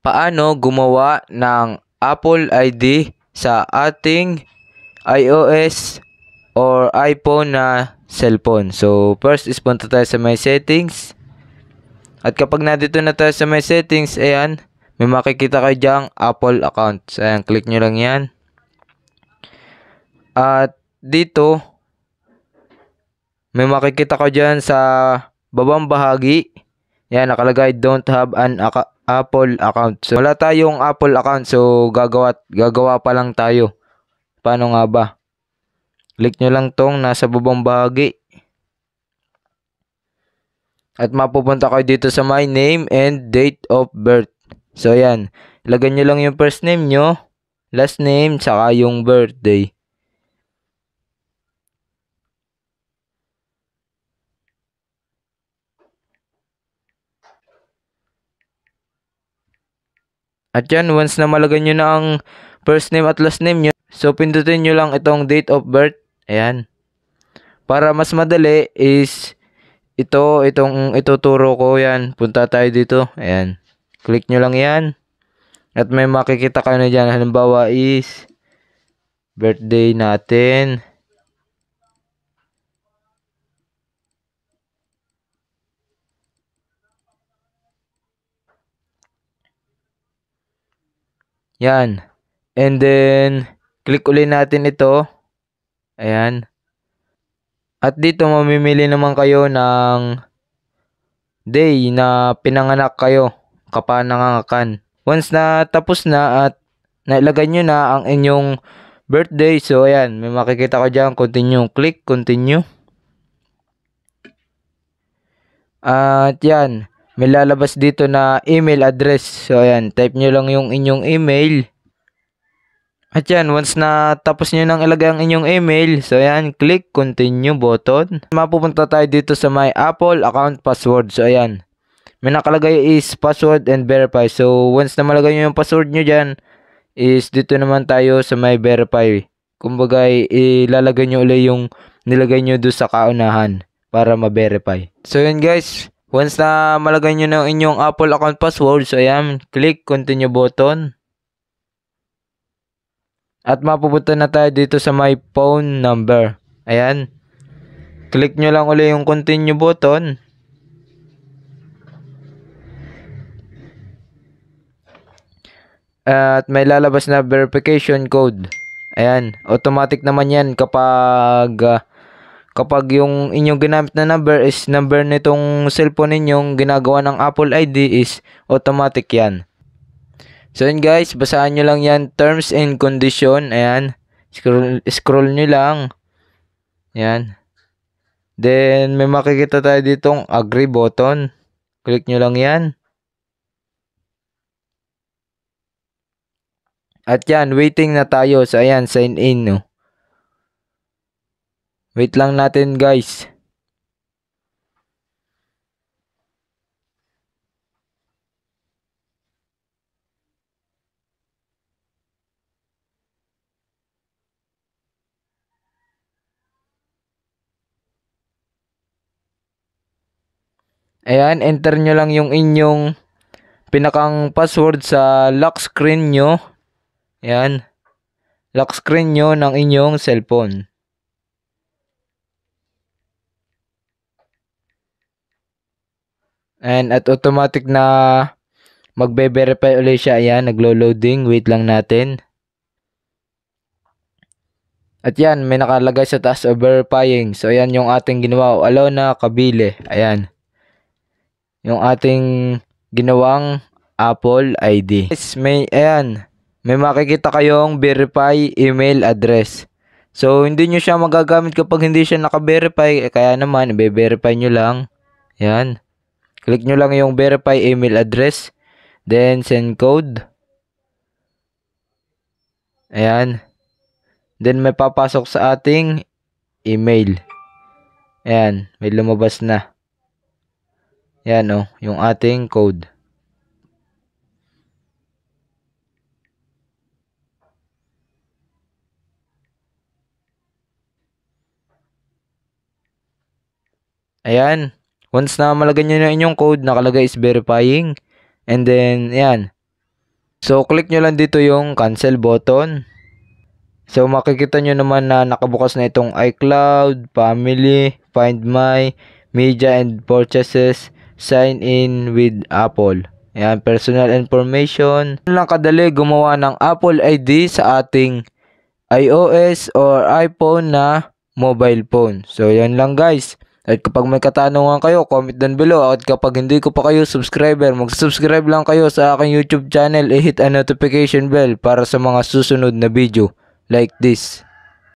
paano gumawa ng Apple ID sa ating iOS or iPhone na cellphone. So, first is punta tayo sa my settings. At kapag nandito na tayo sa my settings, ayan, may makikita kayo dyang Apple account. So, ayan, click nyo lang yan. At dito, may makikita kayo dyan sa babang bahagi. Yan, nakalagay, don't have an Apple account. So, wala tayong Apple account. So, gagawa pa lang tayo. Paano nga ba? Click nyo lang tong nasa babang bahagi. At mapupunta kayo dito sa my name and date of birth. So, yan. Ilagay nyo lang yung first name nyo, last name, saka yung birthday. At yan, once na malagay nyo na ang first name at last name nyo, so pindutin nyo lang itong date of birth. Ayan. Para mas madali is itong ituturo ko yan. Punta tayo dito. Ayan. Click nyo lang yan. At may makikita kayo na dyan. Halimbawa is birthday natin. Yan. And then, click ulit natin ito. Ayan. At dito, mamimili naman kayo ng day na pinanganak kayo. Kapanangakan. Once na tapos na at nailagay nyo na ang inyong birthday. So, ayan. May makikita ko dyan. Continue. Click continue. At yan. May lalabas dito na email address. So, ayan. Type nyo lang yung inyong email. At yan. Once na tapos nyo nang ilagay ang inyong email. So, ayan. Click continue button. Mapupunta tayo dito sa my Apple account password. So, ayan. May nakalagay is password and verify. So, once na malagay nyo yung password nyo dyan, is dito naman tayo sa may verify. Kumbaga, ilalagay nyo ulit yung nilagay nyo doon sa kaunahan para ma-verify. So, yun guys. Once na malagay nyo na inyong Apple account password, so ayan, click continue button. At mapupunta na tayo dito sa my phone number. Ayan. Click nyo lang ulit yung continue button. At may lalabas na verification code. Ayan. Automatic naman yan kapag yung inyong ginamit na number is number nitong cellphone ninyong ginagawa ng Apple ID is automatic yan. So yun guys, basahan nyo lang yan. Terms and condition. Ayan. Scroll nyo lang. Ayan. Then may makikita tayo ditong agree button. Click nyo lang yan. At yan, waiting na tayo. So ayan, sign in. No? Wait lang natin guys. Ayan, enter nyo lang yung inyong pinakang password sa lock screen nyo. Ayan. Lock screen nyo ng inyong cellphone. And at automatic na magbe-verify ulit siya. Ayan, naglo-loading. Wait lang natin. At yan, may nakalagay sa taas of verifying. So, ayan yung ating ginawa. Allow na kabili. Ayan. Yung ating ginawang Apple ID. Ayan. May makikita kayong verify email address. So, hindi nyo siya magagamit kapag hindi siya naka-verify. Kaya naman, i-verify nyo lang. Ayan. Click nyo lang yung verify email address. Then, send code. Ayan. Then, may papasok sa ating email. Ayan. May lumabas na. Ayan o. Yung ating code. Ayan. Once na malagay nyo na inyong code, nakalagay is verifying. And then, ayan. So, click nyo lang dito yung cancel button. So, makikita nyo naman na nakabukas na itong iCloud, Family, Find My, Media and Purchases, Sign in with Apple. Ayan, personal information. Lang kadali gumawa ng Apple ID sa ating iOS or iPhone na mobile phone. So, yan lang guys. At kapag may katanungan kayo, comment down below. At kapag hindi ko pa kayo subscriber, mag-subscribe lang kayo sa aking YouTube channel. I-hit ang notification bell para sa mga susunod na video like this.